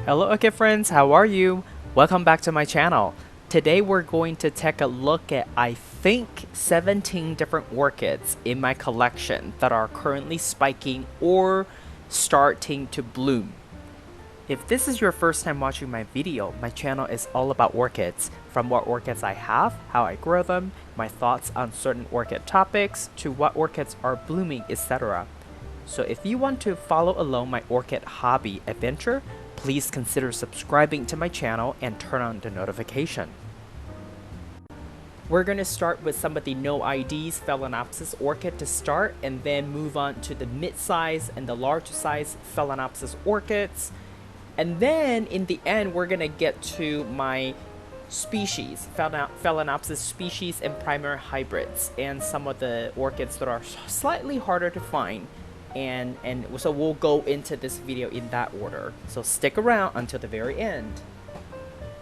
Hello okay friends, how are you? Welcome back to my channel. Today we're going to take a look at I think 17 different orchids in my collection that are currently spiking or starting to bloom. If this is your first time watching my video, my channel is all about orchids, from what orchids I have, how I grow them, my thoughts on certain orchid topics, to what orchids are blooming, etc. So if you want to follow along my orchid hobby adventure, please consider subscribing to my channel and turn on the notification. We're going to start with some of the no IDs Phalaenopsis orchid to start, and then move on to the mid-size and the larger size Phalaenopsis orchids. And then in the end, we're going to get to my species, Phalaenopsis species and primary hybrids, and some of the orchids that are slightly harder to find. And so we'll go into this video in that order. So stick around until the very end.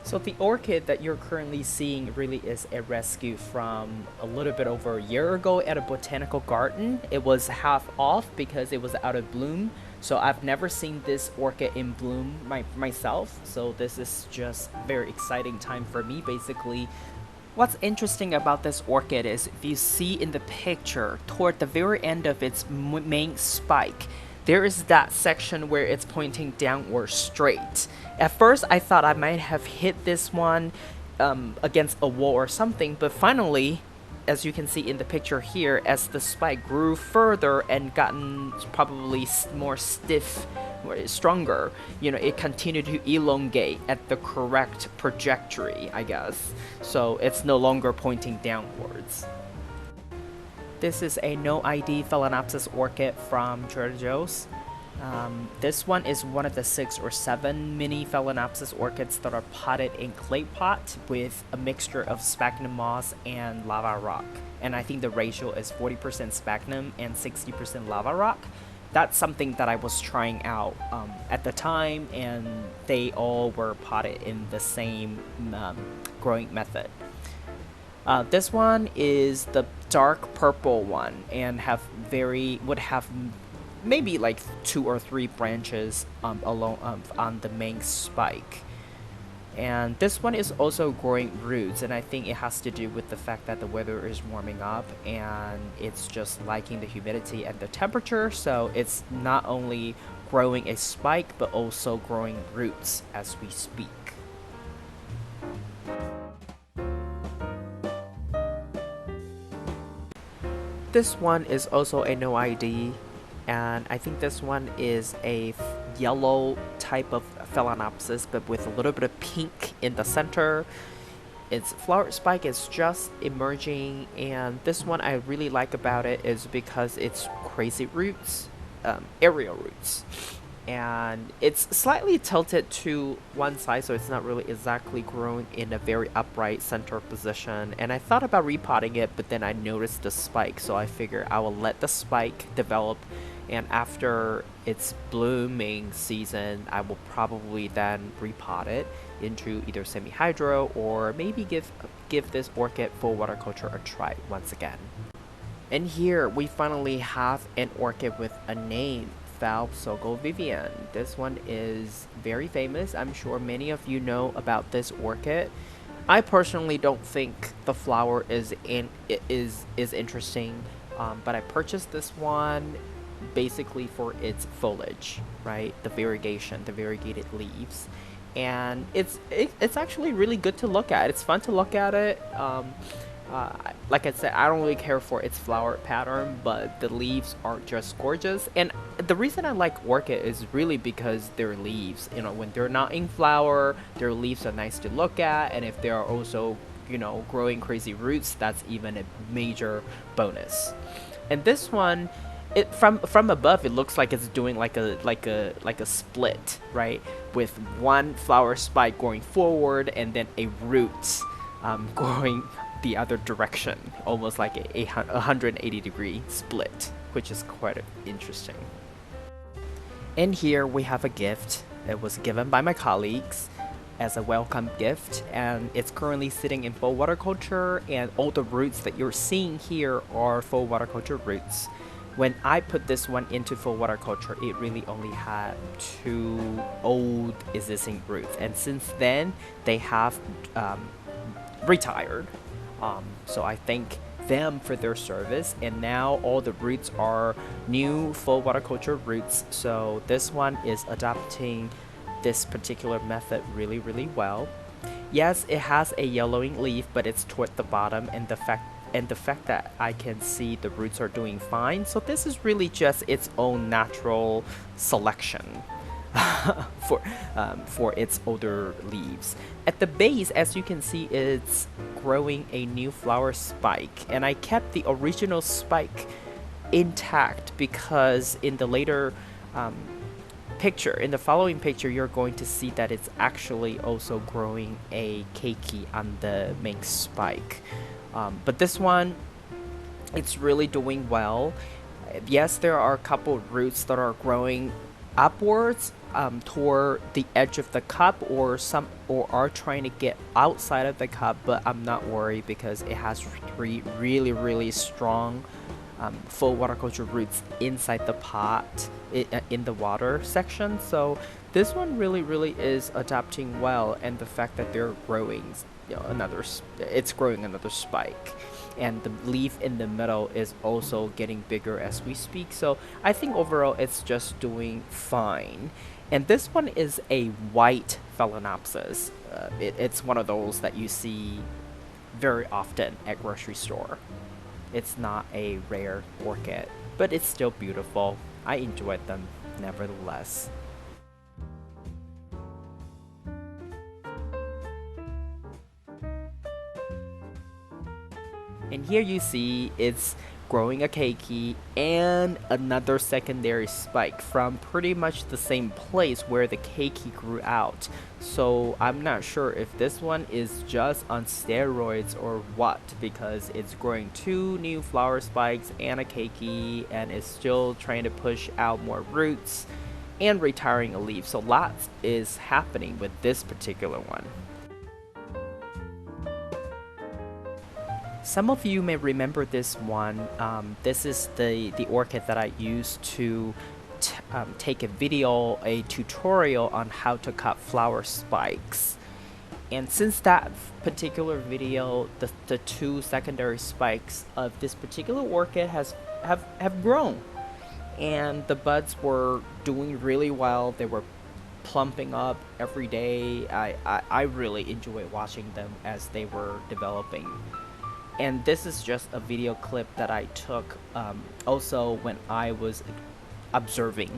So the orchid that you're currently seeing really is a rescue from a little bit over a year ago at a botanical garden. It was half off because it was out of bloom. So I've never seen this orchid in bloom myself. So this is just very exciting time for me basically. What's interesting about this orchid is if you see in the picture, toward the very end of its main spike, there is that section where it's pointing downward straight. At first, I thought I might have hit this one against a wall or something, but finally, as you can see in the picture here, as the spike grew further and gotten probably more stiff, stronger, it continued to elongate at the correct trajectory, I guess. So it's no longer pointing downwards. This is a no ID Phalaenopsis orchid from Trader Joe's. This one is one of the 6 or 7 mini Phalaenopsis orchids that are potted in clay pot with a mixture of sphagnum moss and lava rock. And I think the ratio is 40% sphagnum and 60% lava rock. That's something that I was trying out at the time, and they all were potted in the same growing method. This one is the dark purple one and would have maybe like 2 or 3 branches along on the main spike. And this one is also growing roots, and I think it has to do with the fact that the weather is warming up and it's just liking the humidity and the temperature, so it's not only growing a spike but also growing roots as we speak. This one is also a no ID, and I think this one is a yellow type of Phalaenopsis but with a little bit of pink in the center. Its flower spike is just emerging, and this one I really like about it is because it's crazy roots, aerial roots. And it's slightly tilted to one side, so it's not really exactly growing in a very upright center position. And I thought about repotting it, but then I noticed the spike, so I figured I will let the spike develop, and after its blooming season, I will probably then repot it into either semi-hydro or maybe give this orchid full water culture a try once again. And here we finally have an orchid with a name. Sogo Vivian. This one is very famous. I'm sure many of you know about this orchid. I personally don't think the flower is interesting, but I purchased this one basically for its foliage, right? The variegated leaves, and it's actually really good to look at. It's fun to look at it. Like I said, I don't really care for its flower pattern, but the leaves are just gorgeous. And the reason I like orchid is really because their leaves, when they're not in flower, their leaves are nice to look at, and if they are also, growing crazy roots, that's even a major bonus. And this one, from above, it looks like it's doing like a split, right? With one flower spike going forward and then a root going the other direction, almost like a 180-degree split, which is quite interesting. And here we have a gift. It was given by my colleagues as a welcome gift, and it's currently sitting in full water culture, and all the roots that you're seeing here are full water culture roots. When I put this one into full water culture, it really only had 2 old existing roots, and since then they have retired. So I thank them for their service, and now all the roots are new full water culture roots. So this one is adapting this particular method really well. Yes, it has a yellowing leaf, but it's toward the bottom, and the fact that I can see the roots are doing fine. So this is really just its own natural selection for its older leaves. At the base, as you can see, it's growing a new flower spike, and I kept the original spike intact because in the later in the following picture, you're going to see that it's actually also growing a keiki on the main spike. But this one, it's really doing well. Yes, there are a couple roots that are growing upwards toward the edge of the cup, or are trying to get outside of the cup, but I'm not worried because it has 3 really strong full water culture roots inside the pot in the water section. So this one really is adapting well, and the fact that they're growing it's growing another spike, and the leaf in the middle is also getting bigger as we speak. So I think overall it's just doing fine. And this one is a white phalaenopsis. It's one of those that you see very often at grocery store. It's not a rare orchid, but it's still beautiful. I enjoyed them nevertheless. And here you see it's growing a keiki and another secondary spike from pretty much the same place where the keiki grew out. So I'm not sure if this one is just on steroids or what, because it's growing 2 new flower spikes and a keiki, and is still trying to push out more roots and retiring a leaf. So lots is happening with this particular one. Some of you may remember this one. This is the orchid that I used to take a tutorial on how to cut flower spikes. And since that particular video, the 2 secondary spikes of this particular orchid have grown. And the buds were doing really well. They were plumping up every day. I really enjoyed watching them as they were developing. And this is just a video clip that I took also when I was observing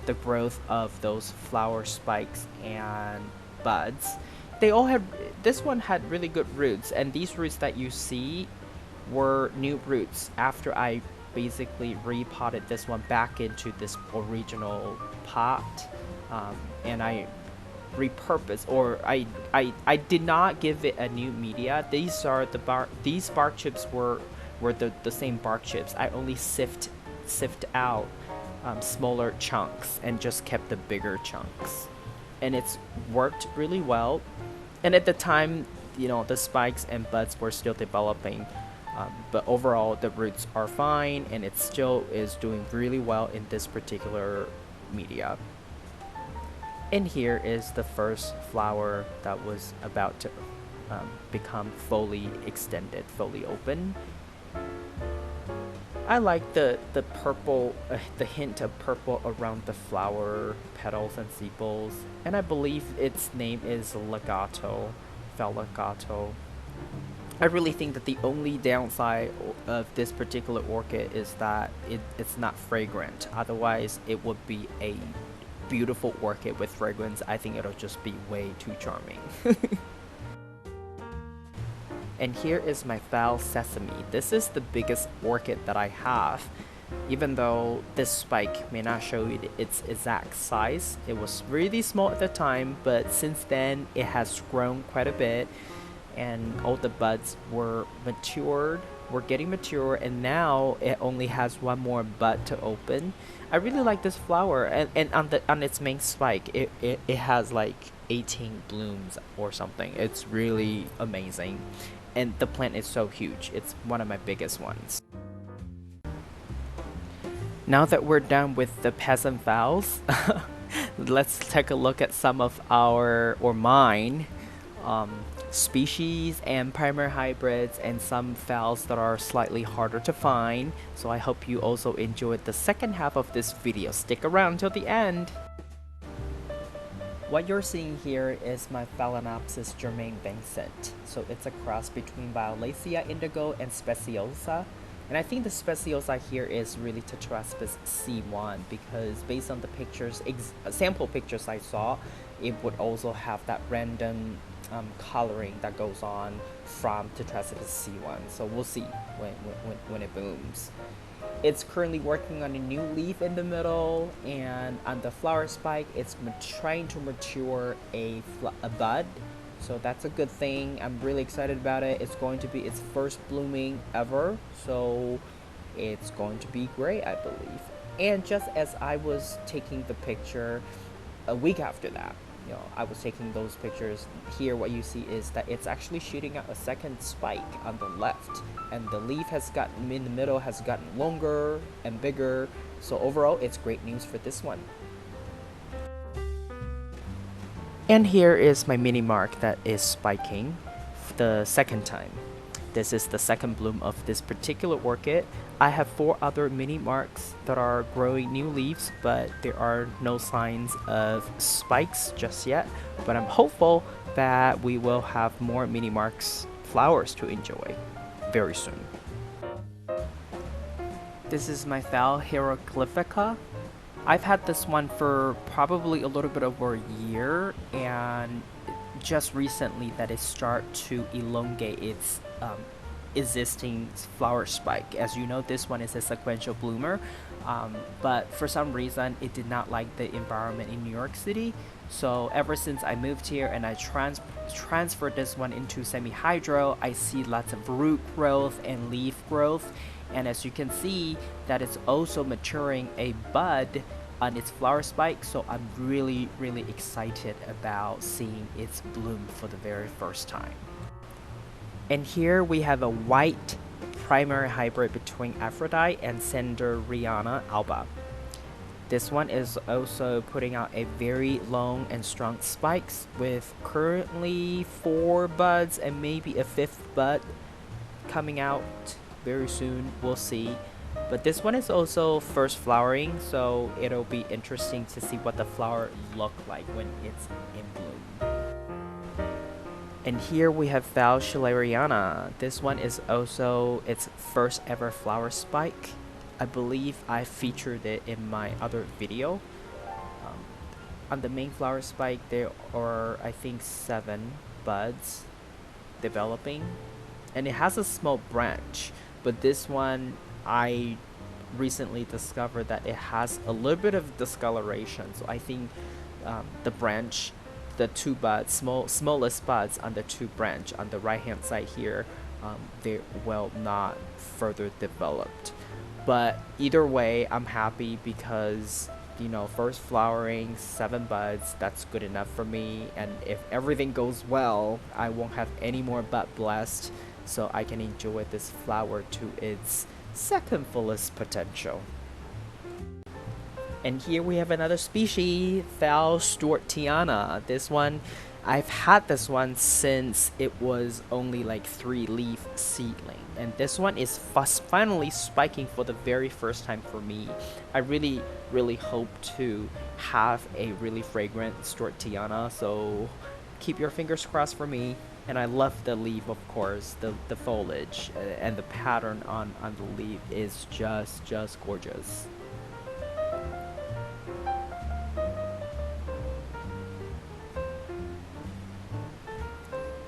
the growth of those flower spikes and buds. This one had really good roots, and these roots that you see were new roots after I basically repotted this one back into this original pot, and I repurpose, or I did not give it a new media. These bark chips were the same bark chips. I only sift out smaller chunks and just kept the bigger chunks, and it's worked really well. And at the time, the spikes and buds were still developing, but overall the roots are fine, and it still is doing really well in this particular media. And here is the first flower that was about to become fully extended, fully open. I like the purple, the hint of purple around the flower petals and sepals, and I believe its name is legato, legato. I really think that the only downside of this particular orchid is that it's not fragrant. Otherwise, it would be a beautiful orchid with fragrance. I think it'll just be way too charming. And here is my foul sesame. This is the biggest orchid that I have. Even though this spike may not show you its exact size, it was really small at the time, but since then it has grown quite a bit, and all the buds were getting mature, and now it only has one more bud to open. I really like this flower, and on its main spike, it has like 18 blooms or something. It's really amazing, and the plant is so huge. It's one of my biggest ones. Now that we're done with the peasant vowels, let's take a look at some of our, or mine, species and primary hybrids and some vowels that are slightly harder to find. So I hope you also enjoyed the second half of this video. Stick around till the end. What you're seeing here is my Phalaenopsis Germain Vincent. So it's a cross between Violacea indigo and Speciosa. And I think the Speciosa here is really Tetraspis C1 because based on the pictures, sample pictures I saw, it would also have that random coloring that goes on from Tetraspis C1. So we'll see when it blooms. It's currently working on a new leaf in the middle, and on the flower spike, it's trying to mature a bud. So that's a good thing. I'm really excited about it. It's going to be its first blooming ever, so it's going to be great, I believe. And just as I was taking the picture a week after that, I was taking those pictures. Here what you see is that it's actually shooting out a second spike on the left, and the leaf has gotten in the middle has gotten longer and bigger. So overall, it's great news for this one. And here is my mini mark that is spiking the second time. This is the second bloom of this particular orchid. I have 4 other mini marks that are growing new leaves, but there are no signs of spikes just yet. But I'm hopeful that we will have more mini marks flowers to enjoy very soon. This is my Phal Hieroglyphica. I've had this one for probably a little bit over a year, and just recently that it started to elongate its existing flower spike. As you know, this one is a sequential bloomer, but for some reason it did not like the environment in New York City. So ever since I moved here and I transferred this one into semi-hydro, I see lots of root growth and leaf growth, and as you can see that it's also maturing a bud on its flower spike. So I'm really excited about seeing its bloom for the very first time. And here we have a white primary hybrid between Aphrodite and Sanderiana alba. This one is also putting out a very long and strong spikes with currently 4 buds and maybe a 5th bud coming out very soon. We'll see. But this one is also first flowering, so it'll be interesting to see what the flower look like when it's in bloom. And here we have Phal Schilleriana. This one is also its first ever flower spike. I believe I featured it in my other video. On the main flower spike there are I think 7 buds developing, and it has a small branch, but this one I recently discovered that it has a little bit of discoloration. So I think the branch, the 2 buds, smallest buds on the 2 branch on the right hand side here, they will not further developed. But either way, I'm happy because first flowering, 7 buds, that's good enough for me. And if everything goes well, I won't have any more bud blessed, so I can enjoy this flower to its second fullest potential. And here we have another species, Phal Stewartiana. This one, I've had this one since it was only like 3-leaf seedling, and this one is finally spiking for the very first time for me. I really hope to have a really fragrant Stewartiana, so keep your fingers crossed for me. And I love the leaf, of course, the foliage and the pattern on the leaf is just gorgeous.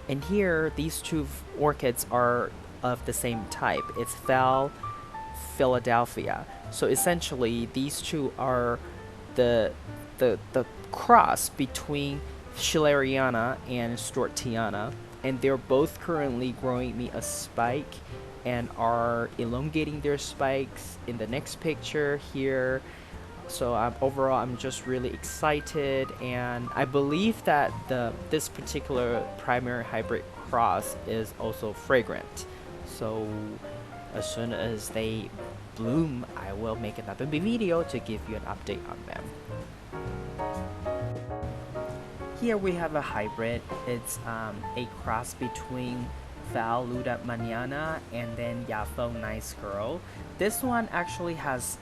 And here, these 2 orchids are of the same type. It's Phal Philadelphia. So essentially, these 2 are the cross between Schilleriana and Stewartiana, and they're both currently growing me a spike and are elongating their spikes in the next picture here. So overall, I'm just really excited, and I believe that this particular primary hybrid cross is also fragrant. So as soon as they bloom, I will make another video to give you an update on them. Here we have a hybrid. It's a cross between Val Luda Manana and then Yafo Nice Girl. This one actually has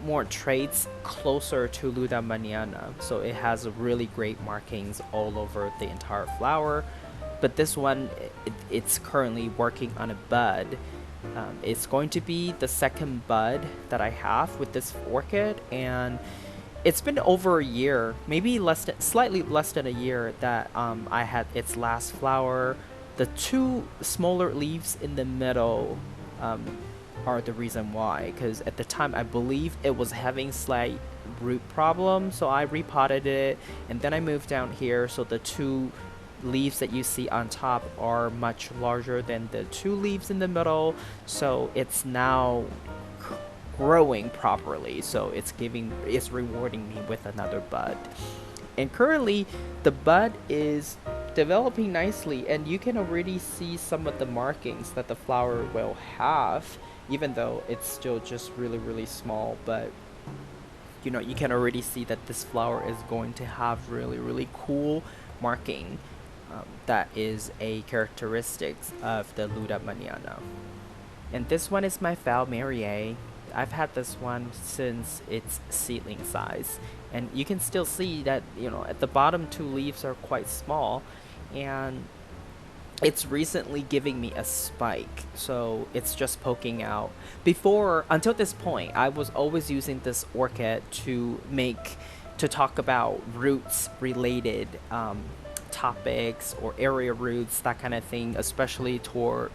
more traits closer to Luda Manana, so it has really great markings all over the entire flower. But this one, it's currently working on a bud. It's going to be the second bud that I have with this orchid, and it's been over a year, maybe slightly less than a year that I had its last flower. The two smaller leaves in the middle are the reason why, because at the time I believe it was having slight root problem, so I repotted it, and then I moved down here, so the two leaves that you see on top are much larger than the two leaves in the middle, so it's now growing properly, so it's rewarding me with another bud. And currently the bud is developing nicely, and you can already see some of the markings that the flower will have, even though it's still just really small. But you know, you can already see that this flower is going to have really cool marking. That is a characteristic of the Luda Manana. And this one is my Val Marie. I've had this one since its seedling size, and you can still see that, you know, at the bottom two leaves are quite small, and it's recently giving me a spike, so it's just poking out. Until this point, I was always using this orchid to talk about roots related topics or area roots, that kind of thing, especially toward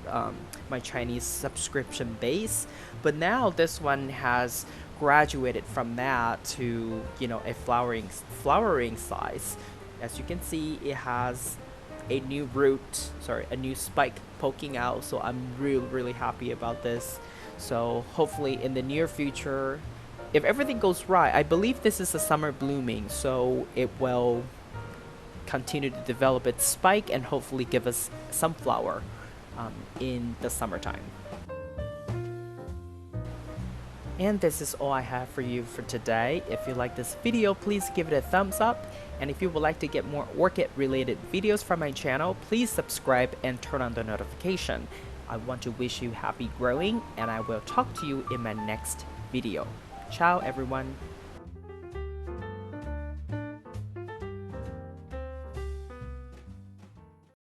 my Chinese subscription base. But now this one has graduated from that to, you know, a flowering size. As you can see, it has a new a new spike poking out, so I'm really happy about this. So hopefully in the near future, if everything goes right, I believe this is a summer blooming, so it will continue to develop its spike and hopefully give us some flower in the summertime. And this is all I have for you for today. If you like this video, please give it a thumbs up. And if you would like to get more orchid related videos from my channel, please subscribe and turn on the notification. I want to wish you happy growing, and I will talk to you in my next video. Ciao everyone.